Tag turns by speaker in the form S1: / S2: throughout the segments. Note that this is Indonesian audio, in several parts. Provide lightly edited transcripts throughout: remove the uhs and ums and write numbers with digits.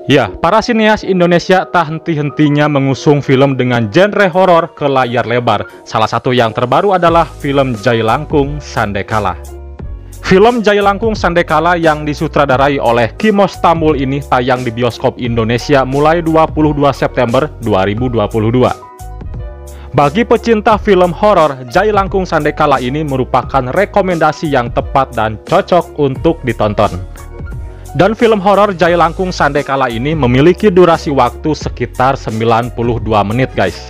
S1: Ya, para sineas Indonesia tak henti-hentinya mengusung film dengan genre horor ke layar lebar. Salah satu yang terbaru adalah film Jailangkung Sandekala. Film Jailangkung Sandekala yang disutradarai oleh Kimos Tambul ini tayang di bioskop Indonesia mulai 22 September 2022. Bagi pecinta film horor, Jailangkung Sandekala ini merupakan rekomendasi yang tepat dan cocok untuk ditonton. Dan film horor Jailangkung Sandekala ini memiliki durasi waktu sekitar 92 menit guys.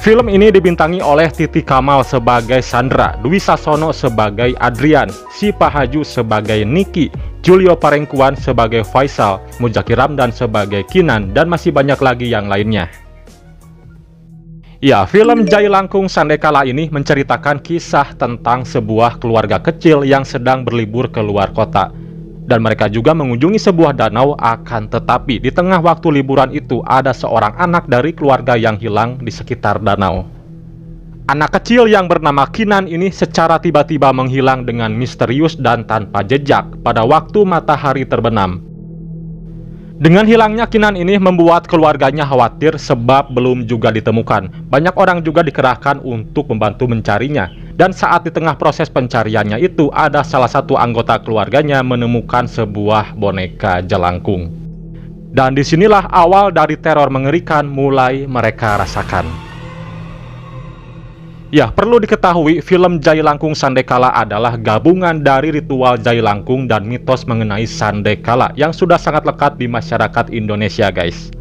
S1: Film ini dibintangi oleh Titi Kamal sebagai Sandra, Dwi Sasono sebagai Adrian, Si Pahaju sebagai Niki, Julio Parengkuan sebagai Faisal, Mujaki Ramdan sebagai Kinan, dan masih banyak lagi yang lainnya. Ya, film Jailangkung Sandekala ini menceritakan kisah tentang sebuah keluarga kecil yang sedang berlibur ke luar kota. Dan mereka juga mengunjungi sebuah danau, akan tetapi di tengah waktu liburan itu ada seorang anak dari keluarga yang hilang di sekitar danau. Anak kecil yang bernama Kinan ini secara tiba-tiba menghilang dengan misterius dan tanpa jejak pada waktu matahari terbenam. Dengan hilangnya Kinan ini membuat keluarganya khawatir sebab belum juga ditemukan. Banyak orang juga dikerahkan untuk membantu mencarinya. Dan saat di tengah proses pencariannya itu ada salah satu anggota keluarganya menemukan sebuah boneka jelangkung. Dan disinilah awal dari teror mengerikan mulai mereka rasakan. Ya, perlu diketahui film Jailangkung Sandekala adalah gabungan dari ritual Jailangkung dan mitos mengenai Sandekala yang sudah sangat lekat di masyarakat Indonesia guys.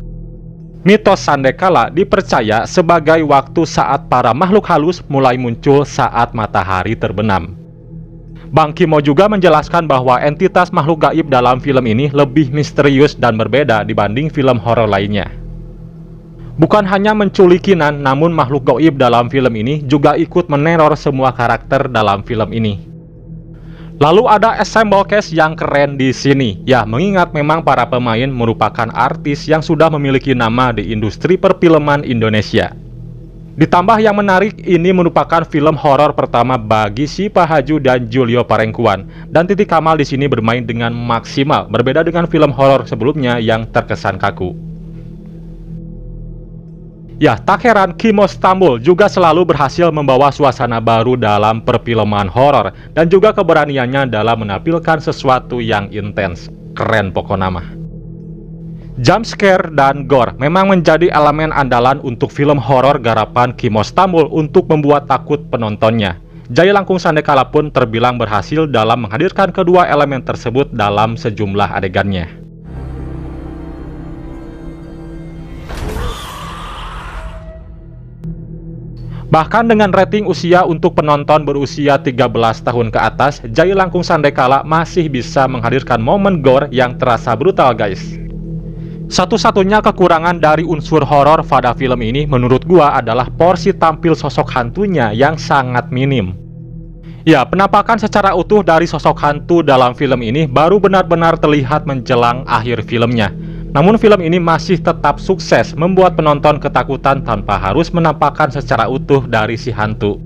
S1: Mitos Sandekala dipercaya sebagai waktu saat para makhluk halus mulai muncul saat matahari terbenam. Bang Kimo juga menjelaskan bahwa entitas makhluk gaib dalam film ini lebih misterius dan berbeda dibanding film horor lainnya. Bukan hanya menculik Kinan, namun makhluk gaib dalam film ini juga ikut meneror semua karakter dalam film ini. Lalu ada ensemble cast yang keren di sini. Ya, mengingat memang para pemain merupakan artis yang sudah memiliki nama di industri perfilman Indonesia. Ditambah yang menarik, ini merupakan film horor pertama bagi Si Pahaju dan Julio Parengkuan. Dan Titi Kamal di sini bermain dengan maksimal, berbeda dengan film horor sebelumnya yang terkesan kaku. Ya, tak heran Kimos Tambul juga selalu berhasil membawa suasana baru dalam perfilman horor dan juga keberaniannya dalam menampilkan sesuatu yang intens. Keren pokoknya mah. Jump scare dan gore memang menjadi elemen andalan untuk film horor garapan Kimos Tambul untuk membuat takut penontonnya. Jailangkung Sandekala pun terbilang berhasil dalam menghadirkan kedua elemen tersebut dalam sejumlah adegannya. Bahkan dengan rating usia untuk penonton berusia 13 tahun ke atas, Jailangkung Sandekala masih bisa menghadirkan momen gore yang terasa brutal guys. Satu-satunya kekurangan dari unsur horor pada film ini menurut gua adalah porsi tampil sosok hantunya yang sangat minim. Ya, penampakan secara utuh dari sosok hantu dalam film ini baru benar-benar terlihat menjelang akhir filmnya. Namun film ini masih tetap sukses membuat penonton ketakutan tanpa harus menampakkan secara utuh dari si hantu.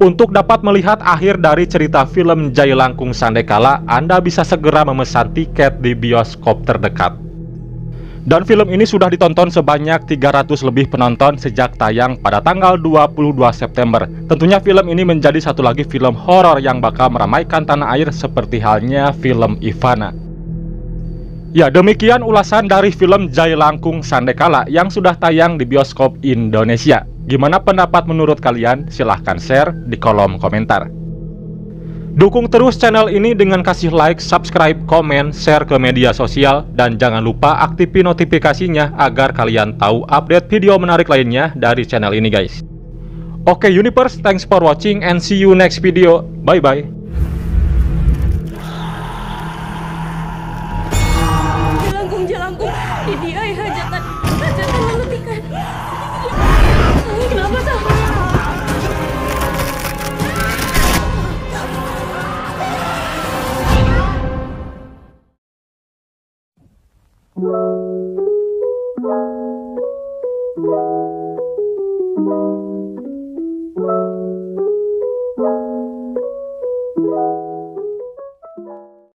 S1: Untuk dapat melihat akhir dari cerita film Jailangkung Sandekala, Anda bisa segera memesan tiket di bioskop terdekat. Dan film ini sudah ditonton sebanyak 300 lebih penonton sejak tayang pada tanggal 22 September. Tentunya film ini menjadi satu lagi film horor yang bakal meramaikan tanah air seperti halnya film Ivana. Ya, demikian ulasan dari film Jailangkung Sandekala yang sudah tayang di bioskop Indonesia. Gimana pendapat menurut kalian? Silahkan share di kolom komentar. Dukung terus channel ini dengan kasih like, subscribe, komen, share ke media sosial, dan jangan lupa aktifin notifikasinya agar kalian tahu update video menarik lainnya dari channel ini guys. Oke Universe, thanks for watching and see you next video. Bye bye.
S2: Jelangkung, ini ay hajatan lelutikan. Kenapa sah? Thank you.